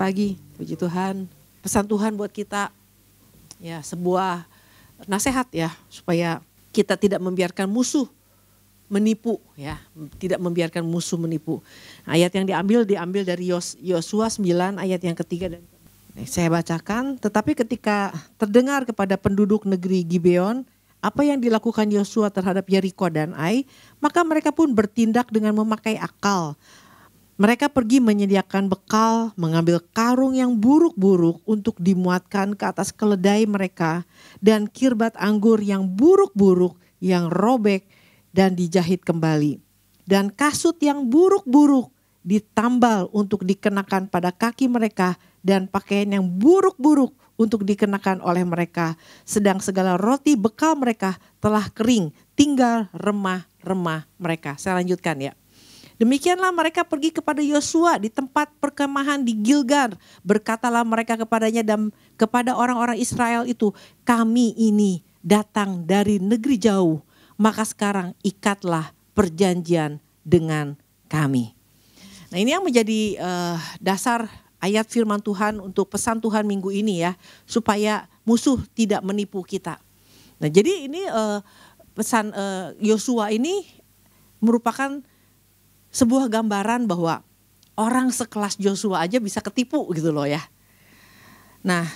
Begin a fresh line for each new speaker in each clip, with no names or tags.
lagi, puji Tuhan. Pesan Tuhan buat kita, ya sebuah nasihat ya, supaya kita tidak membiarkan musuh menipu ya, tidak membiarkan musuh menipu. Ayat yang diambil dari Yosua 9 ayat yang ketiga dan saya bacakan. Tetapi ketika terdengar kepada penduduk negeri Gibeon apa yang dilakukan Yosua terhadap Yeriko dan Ai, maka mereka pun bertindak dengan memakai akal. Mereka pergi menyediakan bekal, mengambil karung yang buruk-buruk untuk dimuatkan ke atas keledai mereka, dan kirbat anggur yang buruk-buruk yang robek dan dijahit kembali. Dan kasut yang buruk-buruk ditambal untuk dikenakan pada kaki mereka, dan pakaian yang buruk-buruk untuk dikenakan oleh mereka. Sedang segala roti bekal mereka telah kering, tinggal remah-remah mereka. Saya lanjutkan ya. Demikianlah mereka pergi kepada Yosua di tempat perkemahan di Gilgal. Berkatalah mereka kepadanya dan kepada orang-orang Israel itu, kami ini datang dari negeri jauh, maka sekarang ikatlah perjanjian dengan kami. Nah, ini yang menjadi dasar ayat firman Tuhan untuk pesan Tuhan minggu ini ya, supaya musuh tidak menipu kita. Nah, jadi ini pesan Yosua ini merupakan sebuah gambaran bahwa orang sekelas Joshua aja bisa ketipu gitu loh ya. Nah,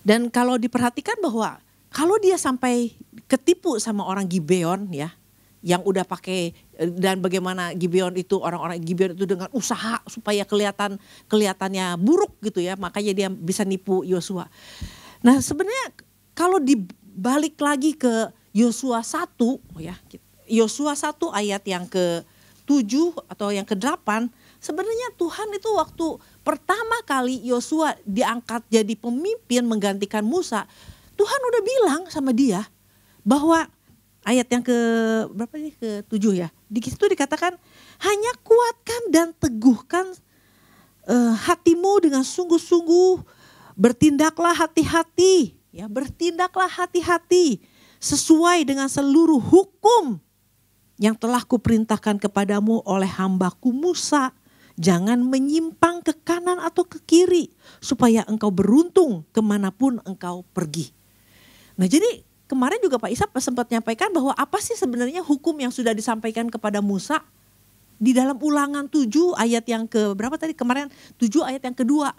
dan kalau diperhatikan bahwa kalau dia sampai ketipu sama orang Gibeon ya, yang udah pakai, dan bagaimana Gibeon itu, orang-orang Gibeon itu dengan usaha supaya kelihatannya buruk gitu ya, makanya dia bisa nipu Yosua. Nah, sebenarnya kalau dibalik lagi ke Yosua 1 ya, Yosua 1 ayat yang ke-7 atau yang ke-8, sebenarnya Tuhan itu waktu pertama kali Yosua diangkat jadi pemimpin menggantikan Musa, Tuhan udah bilang sama dia bahwa ayat yang berapa nih, ke-7 ya. Di situ dikatakan, hanya kuatkan dan teguhkan hatimu dengan sungguh-sungguh, bertindaklah hati-hati, ya, bertindaklah hati-hati sesuai dengan seluruh hukum yang telah kuperintahkan kepadamu oleh hambaku Musa. Jangan menyimpang ke kanan atau ke kiri, supaya engkau beruntung kemanapun engkau pergi. Nah, jadi kemarin juga Pak Isa sempat menyampaikan bahwa apa sih sebenarnya hukum yang sudah disampaikan kepada Musa di dalam Ulangan 7 ayat yang ke berapa tadi kemarin, 7 ayat yang kedua.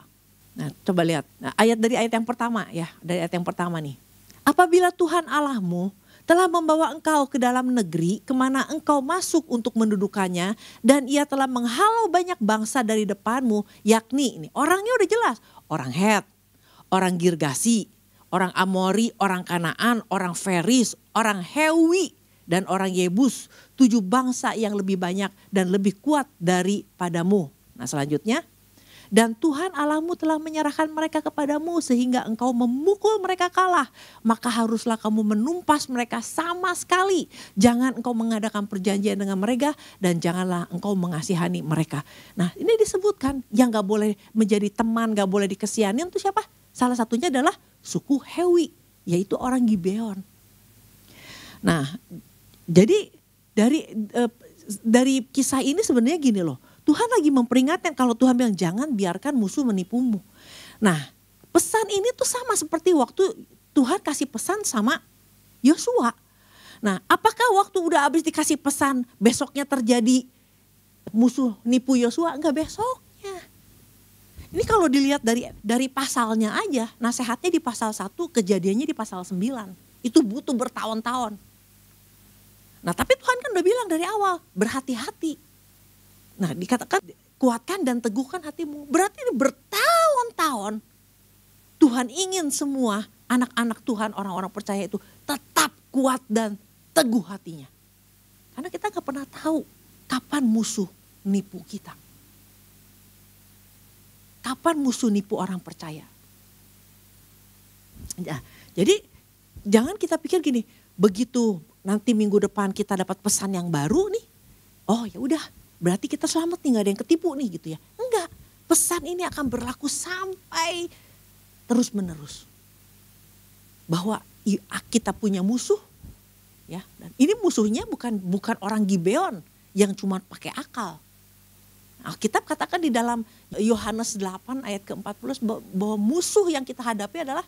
Nah, coba lihat ayat dari ayat yang pertama ya, dari ayat yang pertama nih. Apabila Tuhan Allahmu telah membawa engkau ke dalam negeri kemana engkau masuk untuk mendudukannya, dan ia telah menghalau banyak bangsa dari depanmu, yakni ini orangnya udah jelas, orang Het, orang Girgasi, orang Amori, orang Kanaan, orang Feris, orang Hewi, dan orang Yebus, 7 bangsa yang lebih banyak dan lebih kuat daripadamu. Nah, selanjutnya, dan Tuhan Allahmu telah menyerahkan mereka kepadamu sehingga engkau memukul mereka kalah. Maka haruslah kamu menumpas mereka sama sekali. Jangan engkau mengadakan perjanjian dengan mereka dan janganlah engkau mengasihani mereka. Nah, ini disebutkan yang gak boleh menjadi teman, gak boleh dikasihanin itu siapa? Salah satunya adalah suku Hewi, yaitu orang Gibeon. Nah, jadi dari kisah ini sebenarnya gini loh. Tuhan lagi memperingatkan kalau Tuhan bilang jangan biarkan musuh menipumu. Nah, pesan ini tuh sama seperti waktu Tuhan kasih pesan sama Yosua. Nah, apakah waktu udah habis dikasih pesan besoknya terjadi musuh nipu Yosua? Enggak besoknya. Ini kalau dilihat dari pasalnya aja, nasihatnya di pasal 1, kejadiannya di pasal 9. Itu butuh bertahun-tahun. Nah, tapi Tuhan kan udah bilang dari awal, berhati-hati. Nah, dikatakan kuatkan dan teguhkan hatimu. Berarti ini bertahun-tahun Tuhan ingin semua anak-anak Tuhan, orang-orang percaya itu tetap kuat dan teguh hatinya. Karena kita gak pernah tahu kapan musuh nipu kita. Kapan musuh nipu orang percaya. Nah, jadi jangan kita pikir gini, begitu nanti minggu depan kita dapat pesan yang baru nih, oh ya udah, berarti kita selamat nih, gak ada yang ketipu nih gitu ya. Enggak, pesan ini akan berlaku sampai terus menerus. Bahwa kita punya musuh, ya. Dan ini musuhnya bukan orang Gibeon yang cuma pakai akal. Alkitab katakan di dalam Yohanes 8 ayat ke-40 bahwa musuh yang kita hadapi adalah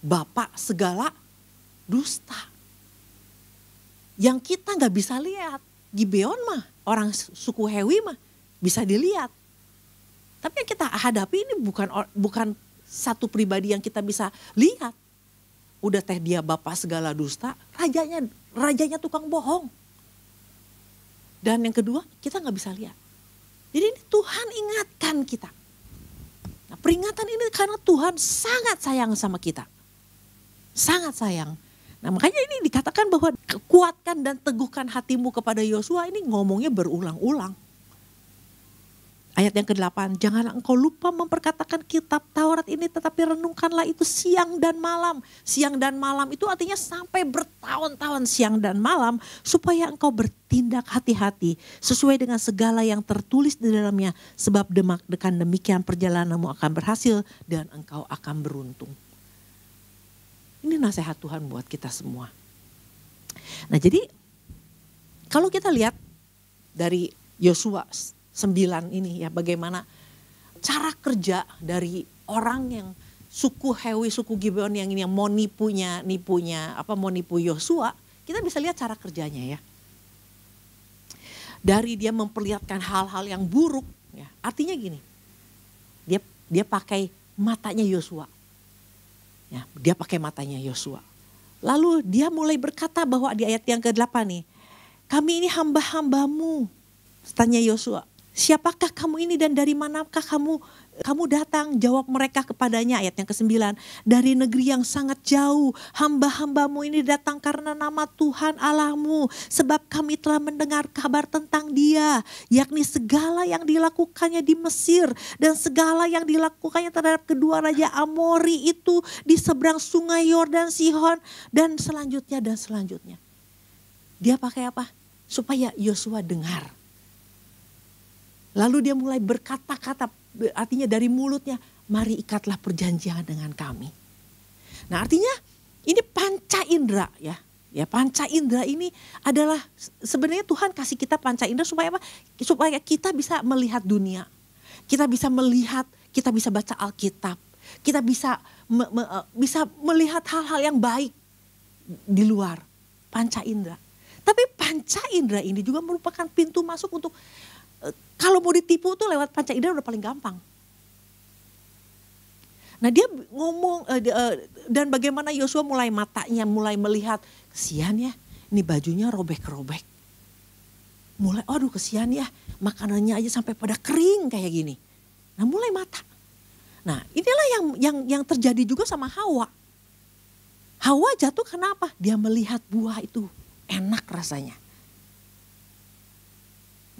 bapak segala dusta. Yang kita gak bisa lihat. Gibeon mah, orang suku Hewi mah bisa dilihat. Tapi yang kita hadapi ini bukan satu pribadi yang kita bisa lihat. Udah teh dia bapak segala dusta, rajanya tukang bohong. Dan yang kedua, kita gak bisa lihat. Jadi ini Tuhan ingatkan kita. Nah, peringatan ini karena Tuhan sangat sayang sama kita. Sangat sayang. Nah, makanya ini dikatakan bahwa kuatkan dan teguhkan hatimu kepada Yosua, ini ngomongnya berulang-ulang. Ayat yang ke-8, janganlah engkau lupa memperkatakan kitab Taurat ini, tetapi renungkanlah itu siang dan malam. Siang dan malam itu artinya sampai bertahun-tahun siang dan malam, supaya engkau bertindak hati-hati sesuai dengan segala yang tertulis di dalamnya. Sebab dengan demikian perjalananmu akan berhasil dan engkau akan beruntung. Ini nasihat Tuhan buat kita semua. Nah jadi kalau kita lihat dari Yosua 9 ini ya, bagaimana cara kerja dari orang yang suku Hewi, suku Gibeon yang ini yang mau nipu Yosua, kita bisa lihat cara kerjanya ya. Dari dia memperlihatkan hal-hal yang buruk ya. Artinya gini. Dia pakai matanya Yosua. Ya, dia pakai matanya Yosua. Lalu dia mulai berkata bahwa di ayat yang ke-8 nih, kami ini hamba-hambamu. Tanya Yosua, siapakah kamu ini dan dari manakah kamu datang? Jawab mereka kepadanya, ayat yang ke-9. Dari negeri yang sangat jauh, hamba-hambamu ini datang karena nama Tuhan Allahmu. Sebab kami telah mendengar kabar tentang dia, yakni segala yang dilakukannya di Mesir dan segala yang dilakukannya terhadap kedua raja Amori itu di seberang sungai Yordan, Sihon dan selanjutnya. Dia pakai apa? Supaya Yosua dengar. Lalu dia mulai berkata-kata, artinya dari mulutnya, mari ikatlah perjanjian dengan kami. Nah artinya ini panca indera ya. Ya panca indera ini adalah sebenarnya Tuhan kasih kita panca indera supaya apa? Supaya kita bisa melihat dunia. Kita bisa melihat, kita bisa baca Alkitab. Kita bisa melihat hal-hal yang baik di luar. Panca indera. Tapi panca indera ini juga merupakan pintu masuk untuk kalau mau ditipu tuh lewat panca indera udah paling gampang. Nah dia ngomong dan bagaimana Yosua mulai melihat, kesian ya ini bajunya robek-robek. Mulai aduh kesian ya makanannya aja sampai pada kering kayak gini. Nah mulai mata. Nah inilah yang terjadi juga sama Hawa. Hawa jatuh kenapa? Dia melihat buah itu enak rasanya.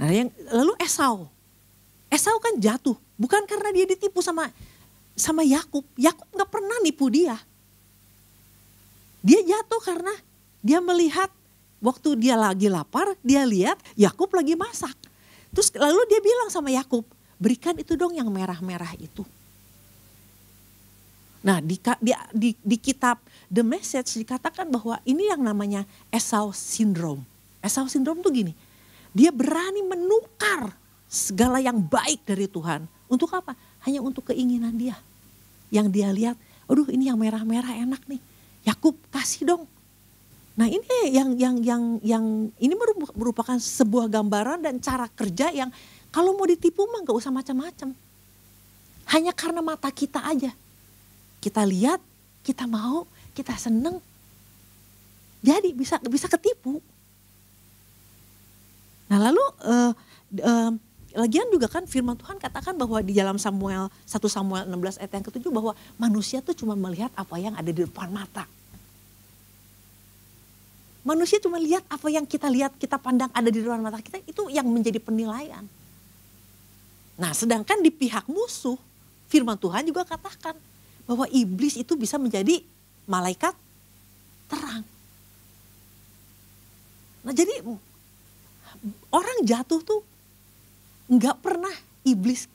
Nah, lalu Esau kan jatuh bukan karena dia ditipu sama Yakub. Yakub nggak pernah nipu dia. Dia jatuh karena dia melihat waktu dia lagi lapar, dia lihat Yakub lagi masak. Terus lalu dia bilang sama Yakub, berikan itu dong yang merah-merah itu. Nah di kitab The Message dikatakan bahwa ini yang namanya Esau Syndrome. Esau Syndrome tuh gini. Dia berani menukar segala yang baik dari Tuhan. Untuk apa? Hanya untuk keinginan dia. Yang dia lihat, aduh ini yang merah-merah enak nih. Yakub kasih dong. Nah ini yang ini merupakan sebuah gambaran dan cara kerja yang kalau mau ditipu mah gak usah macam-macam. Hanya karena mata kita aja. Kita lihat, kita mau, kita seneng. Jadi bisa ketipu. Nah lalu lagian juga kan firman Tuhan katakan bahwa di dalam 1 Samuel 16 ayat yang ke-7 bahwa manusia tuh cuma melihat apa yang ada di depan mata. Manusia cuma lihat apa yang kita lihat, kita pandang ada di depan mata kita, itu yang menjadi penilaian. Nah sedangkan di pihak musuh, firman Tuhan juga katakan bahwa iblis itu bisa menjadi malaikat terang. Nah jadi orang jatuh tuh nggak pernah iblis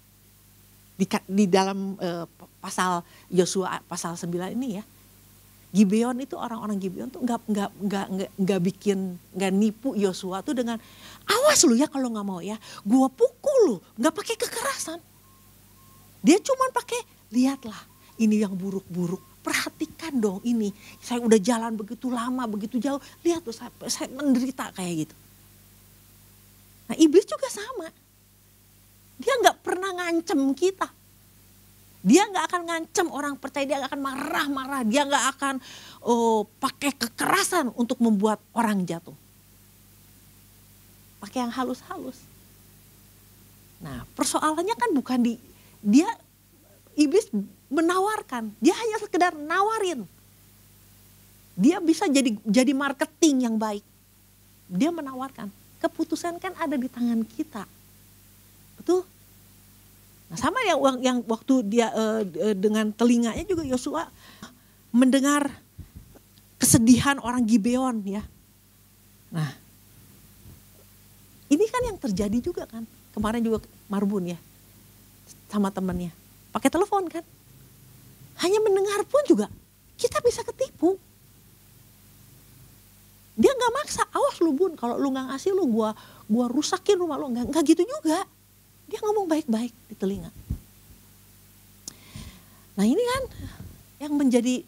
di dalam pasal Yosua pasal 9 ini ya. Gibeon itu orang-orang Gibeon tuh nggak nipu Yosua tuh dengan awas lu ya kalau nggak mau ya, gua pukul dulu, nggak pakai kekerasan. Dia cuma pakai, lihatlah ini yang buruk-buruk. Perhatikan dong ini, saya udah jalan begitu lama, begitu jauh. Lihat tuh saya menderita kayak gitu. Nah iblis juga sama. Dia nggak pernah ngancem kita. Dia nggak akan ngancem orang percaya, dia nggak akan marah-marah. Dia nggak akan pakai kekerasan untuk membuat orang jatuh. Pakai yang halus-halus. Nah persoalannya kan bukan iblis menawarkan, dia hanya sekedar nawarin. Dia bisa jadi marketing yang baik. Dia menawarkan, keputusan kan ada di tangan kita. Betul? Nah, sama yang waktu dia dengan telinganya juga Yosua mendengar kesedihan orang Gibeon ya. Nah, ini kan yang terjadi juga kan. Kemarin juga Marbun ya sama temannya. Pakai telepon kan. Hanya mendengar pun juga kita bisa ketipu. Dia nggak maksa, awas lu Bun, kalau lu nggak ngasih lu gua rusakin rumah lu, nggak gitu juga. Dia ngomong baik-baik di telinga. Nah ini kan yang menjadi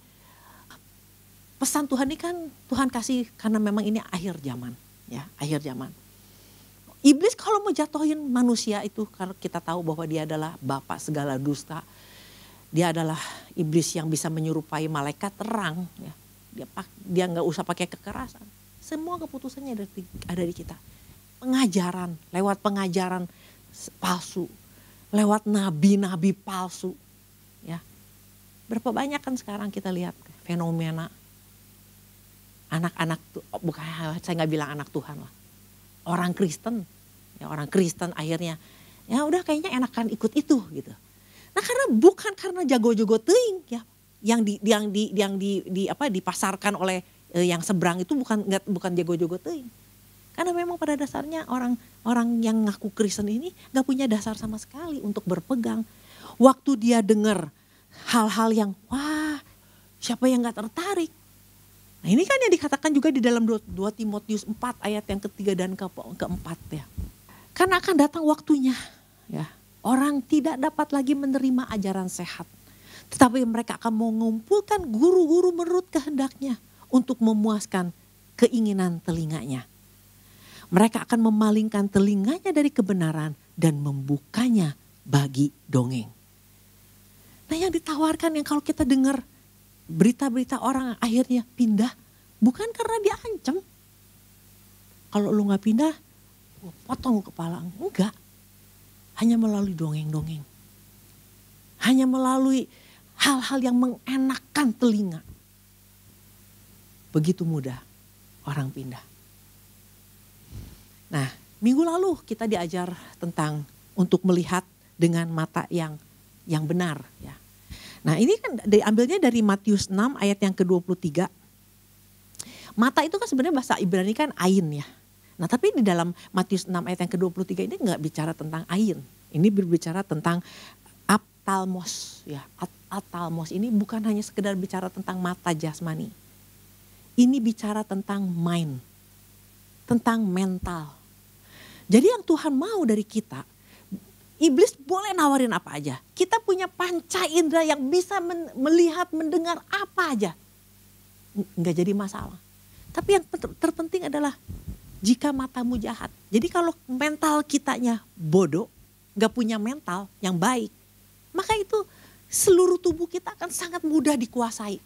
pesan Tuhan ini kan Tuhan kasih karena memang ini akhir zaman, ya akhir zaman. Iblis kalau mau jatuhin manusia itu karena kita tahu bahwa dia adalah bapak segala dusta. Dia adalah iblis yang bisa menyerupai malaikat terang. Ya. Dia nggak usah pakai kekerasan. Semua keputusannya ada di kita. Pengajaran, lewat pengajaran palsu. Lewat nabi-nabi palsu. Ya. Berapa banyak kan sekarang kita lihat fenomena. Anak-anak, bukan saya nggak bilang anak Tuhan lah. Orang Kristen. Ya, orang Kristen akhirnya, ya udah kayaknya enakan ikut itu gitu. Nah bukan karena jago-jago teuing ya, yang dipasarkan oleh yang seberang itu bukan jago-jago teuing. Karena memang pada dasarnya orang yang ngaku Kristen ini nggak punya dasar sama sekali untuk berpegang. Waktu dia dengar hal-hal yang wah siapa yang nggak tertarik. Nah ini kan yang dikatakan juga di dalam 2 Timotius 4 ayat yang ketiga dan keempat ya. Karena akan datang waktunya ya. Orang tidak dapat lagi menerima ajaran sehat. Tetapi mereka akan mengumpulkan guru-guru menurut kehendaknya untuk memuaskan keinginan telinganya. Mereka akan memalingkan telinganya dari kebenaran dan membukanya bagi dongeng. Nah yang ditawarkan yang kalau kita dengar berita-berita orang akhirnya pindah. Bukan karena dia ancam. Kalau lu gak pindah, potong kepala. Enggak. Hanya melalui dongeng-dongeng. Hanya melalui hal-hal yang mengenakan telinga. Begitu mudah orang pindah. Nah, minggu lalu kita diajar tentang untuk melihat dengan mata yang benar. Ya. Nah ini kan diambilnya dari Matius 6 ayat yang ke-23. Mata itu kan sebenarnya bahasa Ibrani kan ain ya. Nah tapi di dalam Matius 6 ayat yang ke-23 ini nggak bicara tentang ain. Ini berbicara tentang aptalmos. Ya, aptalmos ini bukan hanya sekedar bicara tentang mata jasmani. Ini bicara tentang mind. Tentang mental. Jadi yang Tuhan mau dari kita, iblis boleh nawarin apa aja. Kita punya panca indera yang bisa melihat, mendengar apa aja. Nggak jadi masalah. Tapi yang terpenting adalah jika matamu jahat. Jadi kalau mental kitanya bodoh, gak punya mental yang baik, maka itu seluruh tubuh kita akan sangat mudah dikuasai.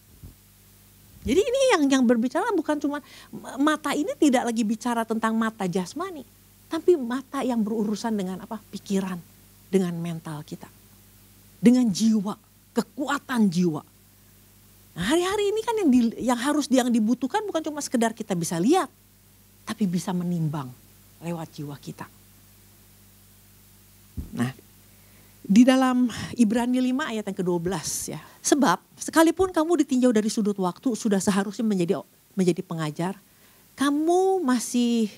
Jadi ini yang berbicara bukan cuma mata ini tidak lagi bicara tentang mata jasmani, tapi mata yang berurusan dengan apa? Pikiran, dengan mental kita, dengan jiwa, kekuatan jiwa. Nah, hari-hari ini kan yang dibutuhkan bukan cuma sekedar kita bisa lihat, tapi bisa menimbang lewat jiwa kita. Nah, di dalam Ibrani 5 ayat yang ke-12 ya. Sebab sekalipun kamu ditinjau dari sudut waktu sudah seharusnya menjadi pengajar, kamu masih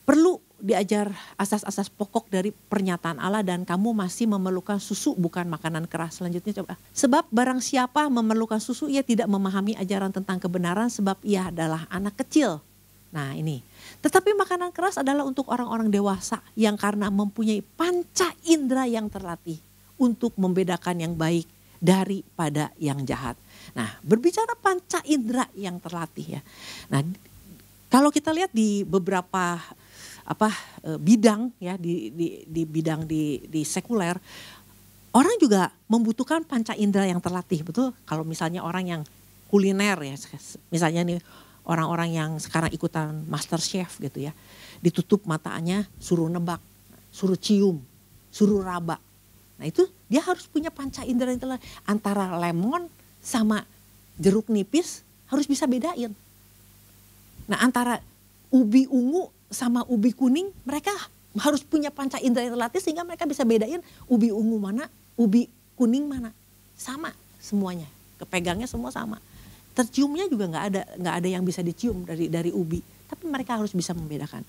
perlu diajar asas-asas pokok dari pernyataan Allah dan kamu masih memerlukan susu bukan makanan keras. Selanjutnya coba. Sebab barang siapa memerlukan susu ia tidak memahami ajaran tentang kebenaran sebab ia adalah anak kecil. Nah ini, tetapi makanan keras adalah untuk orang-orang dewasa yang karena mempunyai panca indera yang terlatih untuk membedakan yang baik daripada yang jahat. Nah berbicara panca indera yang terlatih ya. Nah kalau kita lihat di beberapa bidang ya di bidang di sekuler, orang juga membutuhkan panca indera yang terlatih, betul? Kalau misalnya orang yang kuliner ya, misalnya nih orang-orang yang sekarang ikutan Master Chef gitu ya, ditutup matanya, suruh nebak, suruh cium, suruh raba. Nah itu dia harus punya panca indera yang terlatih. Antara lemon sama jeruk nipis harus bisa bedain. Nah antara ubi ungu sama ubi kuning, mereka harus punya panca indera yang terlatih sehingga mereka bisa bedain ubi ungu mana, ubi kuning mana. Sama semuanya, kepegangnya semua sama. Terciumnya juga nggak ada yang bisa dicium dari ubi, tapi mereka harus bisa membedakan.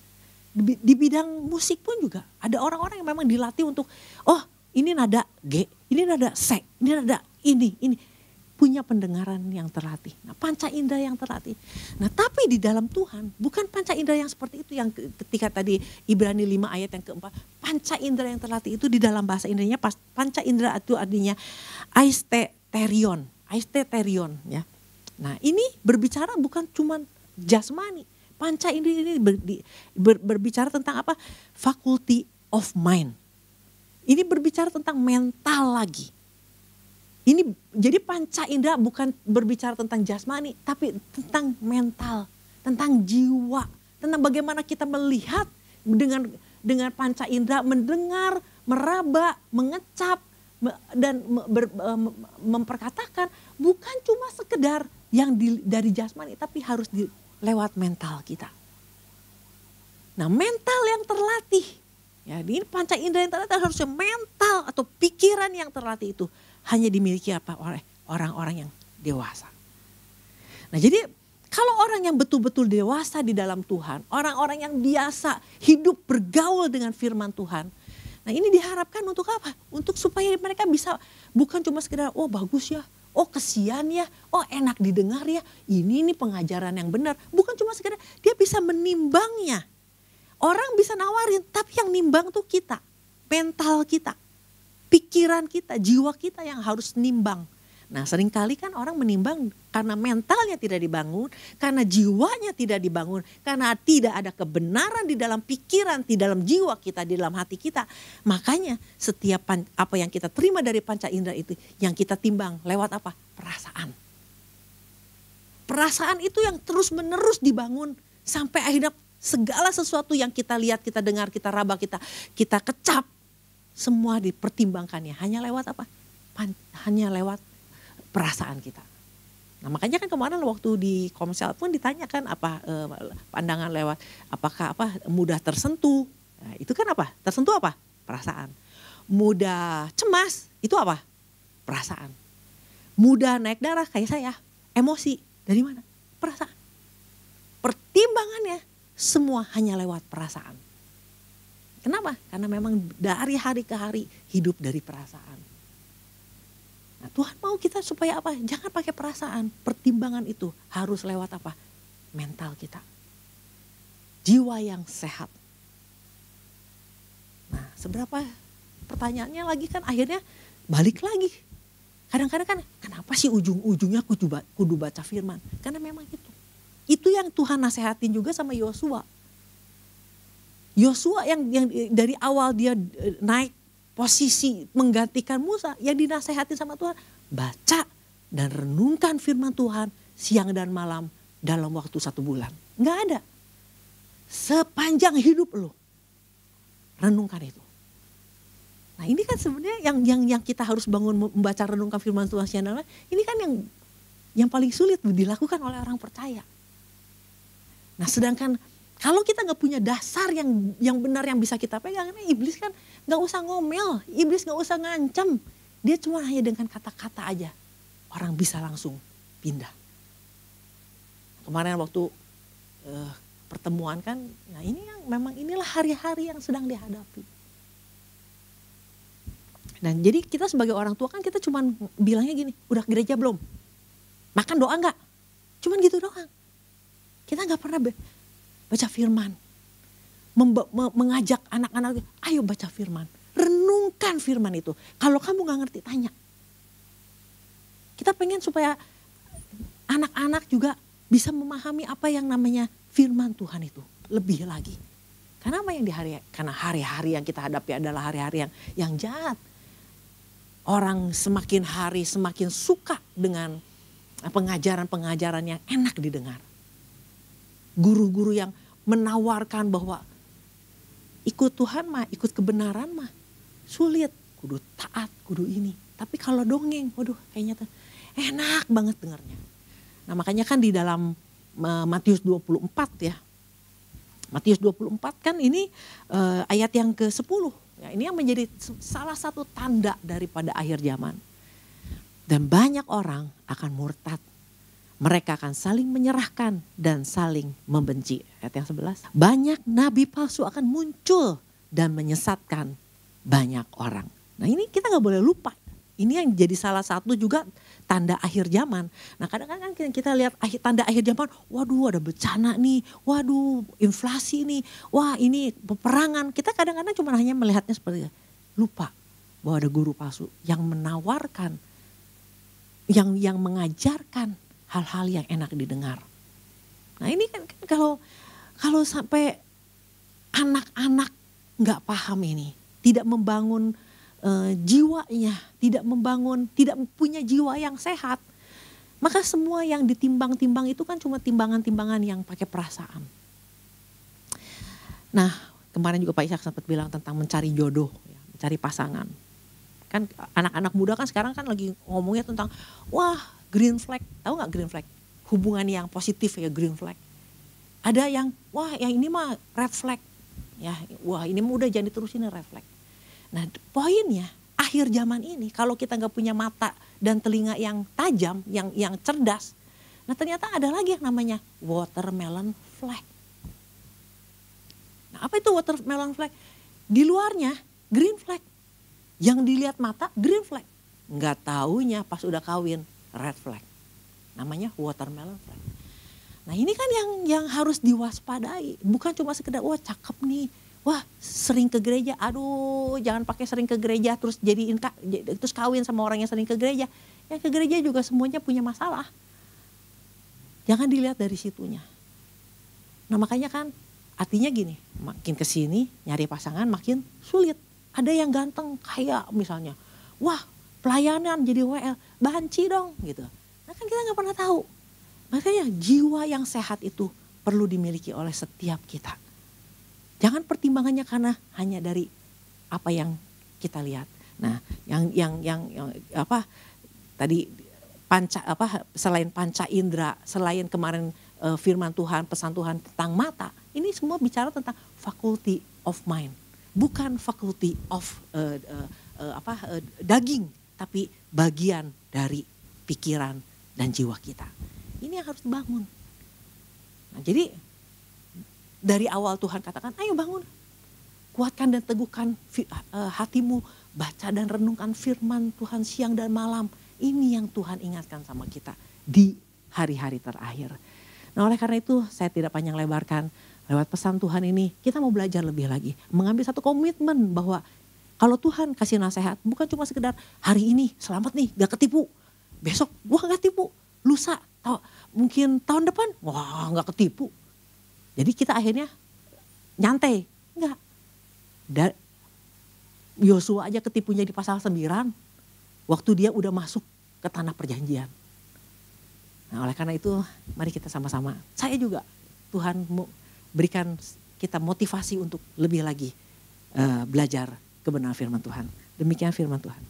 Di bidang musik pun juga ada orang-orang yang memang dilatih untuk, oh ini nada G, ini nada C, ini nada ini. Punya pendengaran yang terlatih. Nah panca indera yang terlatih. Nah tapi di dalam Tuhan bukan panca indera yang seperti itu yang ketika tadi Ibrani 5 ayat yang keempat. Panca indera yang terlatih itu di dalam bahasa Indonesia panca indera itu artinya aisteterion ya. Nah ini berbicara bukan cuma jasmani. Panca indera ini berbicara tentang apa? Faculty of mind. Ini berbicara tentang mental lagi. Ini jadi panca indera bukan berbicara tentang jasmani, tapi tentang mental, tentang jiwa, tentang bagaimana kita melihat dengan panca indera, mendengar, meraba, mengecap, dan memperkatakan, bukan cuma sekedar yang dari jasmani, tapi harus lewat mental kita. Nah mental yang terlatih, ya ini panca indera yang terlatih harusnya mental atau pikiran yang terlatih itu hanya dimiliki oleh orang-orang yang dewasa. Nah jadi kalau orang yang betul-betul dewasa di dalam Tuhan, orang-orang yang biasa hidup bergaul dengan firman Tuhan. Nah ini diharapkan untuk apa? Untuk supaya mereka bisa bukan cuma sekedar oh bagus ya, oh kesian ya, oh enak didengar ya, ini pengajaran yang benar. Bukan cuma sekedar dia bisa menimbangnya. Orang bisa nawarin tapi yang nimbang tuh kita, mental kita. Pikiran kita, jiwa kita yang harus nimbang. Nah seringkali kan orang menimbang karena mentalnya tidak dibangun, karena jiwanya tidak dibangun, karena tidak ada kebenaran di dalam pikiran, di dalam jiwa kita, di dalam hati kita. Makanya setiap apa yang kita terima dari panca indera itu, yang kita timbang lewat apa? Perasaan. Perasaan itu yang terus menerus dibangun sampai akhirnya segala sesuatu yang kita lihat, kita dengar, kita raba, kita kecap. Semua dipertimbangkannya hanya lewat apa? Hanya lewat perasaan kita. Nah makanya kan kemarin waktu di Komsel pun ditanyakan pandangan lewat apakah mudah tersentuh. Nah, itu kan apa? Tersentuh apa? Perasaan. Mudah cemas itu apa? Perasaan. Mudah naik darah kayak saya, emosi dari mana? Perasaan. Pertimbangannya semua hanya lewat perasaan. Kenapa? Karena memang dari hari ke hari hidup dari perasaan. Nah, Tuhan mau kita supaya apa? Jangan pakai perasaan. Pertimbangan itu harus lewat apa? Mental kita. Jiwa yang sehat. Nah, seberapa pertanyaannya lagi kan akhirnya balik lagi. Kadang-kadang kan kenapa sih ujung-ujungnya kudu baca firman? Karena memang itu. Itu yang Tuhan nasehatin juga sama Yosua. Yosua yang dari awal dia naik posisi menggantikan Musa, yang dinasehatin sama Tuhan, baca dan renungkan firman Tuhan siang dan malam dalam waktu 1 bulan. Nggak ada. Sepanjang hidup lo renungkan itu. Nah ini kan sebenarnya yang kita harus bangun membaca renungkan firman Tuhan siang dan malam. Ini kan yang paling sulit dilakukan oleh orang percaya. Nah sedangkan kalau kita nggak punya dasar yang benar yang bisa kita pegang, iblis kan nggak usah ngomel, iblis nggak usah ngancam, dia cuma hanya dengan kata-kata aja orang bisa langsung pindah. Kemarin waktu pertemuan kan, nah ini yang memang inilah hari-hari yang sedang dihadapi. Dan jadi kita sebagai orang tua kan kita cuma bilangnya gini, udah gereja belum? Makan doa nggak? Cuman gitu doang. Kita nggak pernah baca firman. Mengajak anak-anak, ayo baca firman. Renungkan firman itu. Kalau kamu gak ngerti, tanya. Kita pengen supaya anak-anak juga bisa memahami apa yang namanya firman Tuhan itu. Lebih lagi. Karena apa yang karena hari-hari yang kita hadapi adalah hari-hari yang jahat. Orang semakin hari semakin suka dengan pengajaran-pengajaran yang enak didengar. Guru-guru yang menawarkan bahwa ikut Tuhan mah, ikut kebenaran mah sulit. Kudu taat, kudu ini. Tapi kalau dongeng, waduh kayaknya enak banget dengarnya. Nah makanya kan di dalam Matius 24 ya. Matius 24 kan ini ayat yang ke-10. Ya, ini yang menjadi salah satu tanda daripada akhir zaman. Dan banyak orang akan murtad. Mereka akan saling menyerahkan dan saling membenci. Ayat yang 11. Banyak nabi palsu akan muncul dan menyesatkan banyak orang. Nah ini kita gak boleh lupa. Ini yang jadi salah satu juga tanda akhir zaman. Nah kadang-kadang kan kita lihat tanda akhir zaman, waduh ada bencana nih, waduh inflasi nih, wah ini peperangan. Kita kadang-kadang cuma hanya melihatnya seperti itu. Lupa bahwa ada guru palsu yang menawarkan, yang mengajarkan hal-hal yang enak didengar. Nah ini kan kalau sampai anak-anak gak paham ini, tidak membangun jiwanya, tidak punya jiwa yang sehat, maka semua yang ditimbang-timbang itu kan cuma timbangan-timbangan yang pakai perasaan. Nah kemarin juga Pak Ishak sempat bilang tentang mencari jodoh, mencari pasangan. Kan anak-anak muda kan sekarang kan lagi ngomongnya tentang wah green flag, tahu gak green flag? Hubungan yang positif ya green flag. Ada yang wah yang ini mah red flag, ya wah ini mah udah jangan diterusin red flag. Nah poinnya akhir zaman ini kalau kita gak punya mata dan telinga yang tajam, yang cerdas. Nah ternyata ada lagi yang namanya watermelon flag. Nah apa itu watermelon flag? Di luarnya green flag. Yang dilihat mata green flag. Gak taunya pas udah kawin red flag. Namanya watermelon flag. Nah ini kan yang harus diwaspadai. Bukan cuma sekedar wah cakep nih. Wah sering ke gereja, aduh jangan pakai sering ke gereja terus terus kawin sama orang yang sering ke gereja. Yang ke gereja juga semuanya punya masalah. Jangan dilihat dari situnya. Nah makanya kan artinya gini, makin kesini nyari pasangan makin sulit. Ada yang ganteng kayak misalnya, wah pelayanan jadi WL, banci dong gitu. Nah kan kita gak pernah tahu. Makanya jiwa yang sehat itu perlu dimiliki oleh setiap kita. Jangan pertimbangannya karena hanya dari apa yang kita lihat. Nah, yang apa tadi selain panca indera, selain kemarin firman Tuhan, pesan Tuhan tentang mata, ini semua bicara tentang faculty of mind, bukan faculty of daging, tapi bagian dari pikiran dan jiwa kita. Ini yang harus dibangun. Nah, jadi dari awal Tuhan katakan, ayo bangun. Kuatkan dan teguhkan hatimu. Baca dan renungkan firman Tuhan siang dan malam. Ini yang Tuhan ingatkan sama kita di hari-hari terakhir. Nah oleh karena itu saya tidak panjang lebarkan. Lewat pesan Tuhan ini kita mau belajar lebih lagi. Mengambil satu komitmen bahwa kalau Tuhan kasih nasihat bukan cuma sekedar hari ini selamat nih gak ketipu. Besok wah gak ketipu. Lusa mungkin tahun depan wah gak ketipu. Jadi kita akhirnya nyantai. Enggak. Yosua aja ketipunya di pasal 9. Waktu dia udah masuk ke tanah perjanjian. Nah oleh karena itu mari kita sama-sama. Saya juga Tuhan berikan kita motivasi untuk lebih lagi belajar kebenaran firman Tuhan. Demikian firman Tuhan.